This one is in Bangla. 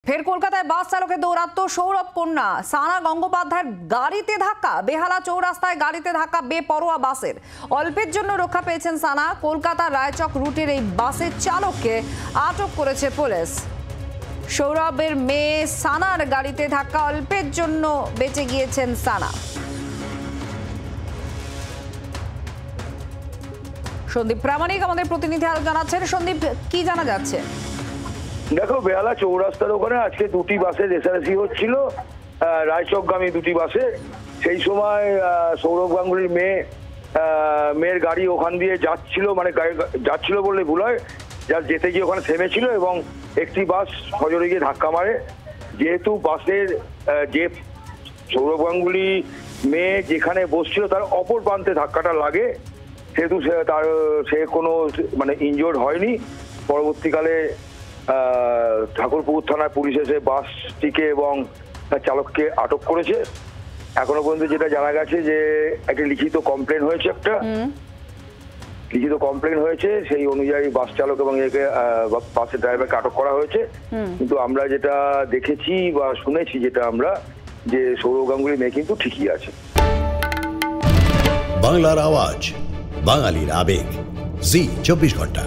ফের কলকাতায় বাস চালকের দৌরাত্ম্য। সৌরভ কন্যা সানা গঙ্গোপাধ্যায়ের গাড়িতে ধাক্কা। বেহালা চৌরাস্তায় গাড়িতে ধাক্কা বেপরোয়া বাসের। অল্পের জন্য রক্ষা পেয়েছেন সানা। কলকাতা রায়চক রুটের এই বাসের চালককে আটক করেছে পুলিশ। সৌরভের মেয়ে সানার গাড়িতে ধাক্কা, অল্পের জন্য বেঁচে গিয়েছেন সানা। সন্দীপ প্রামাণিক আমাদের প্রতিনিধি আরো জানাচ্ছেন। সন্দীপ, কি জানা যাচ্ছে? দেখো, বেহালা চৌরাস্তার ওখানে আজকে দুটি বাসে রেসারেসি হচ্ছিল, রায়চকগামী দুটি বাসে। সেই সময় সৌরভ গাঙ্গুলির মেয়ের গাড়ি ওখান দিয়ে যাচ্ছিল, মানে যাচ্ছিল বললে ভুল হয়, যা যেতে গিয়ে ওখানে থেমেছিল এবং একটি বাস সজোরে গিয়ে ধাক্কা মারে। যেহেতু বাসের যে সৌরভ গাঙ্গুলি মেয়ে যেখানে বসছিল তার অপর প্রান্তে ধাক্কাটা লাগে, সেহেতু সে কোনো মানে ইনজোর্ড হয়নি। পরবর্তীকালে ঠাকুরপুকুর থানার পুলিশ এসে বাসটিকে এবং তার চালককে আটক করেছে। এখনো পর্যন্ত যেটা জানা গেছে যে একটা লিখিত কমপ্লেন হয়েছে, সেই অনুযায়ী বাস চালক এবং বাসের ড্রাইভারকে আটক করা হয়েছে। কিন্তু আমরা যেটা দেখেছি বা শুনেছি, যেটা আমরা যে সৌরভ গাঙ্গুলি মেয়ে কিন্তু ঠিকই আছে। বাংলার আওয়াজ, বাঙালির আবেগ, জি 24 ঘন্টা।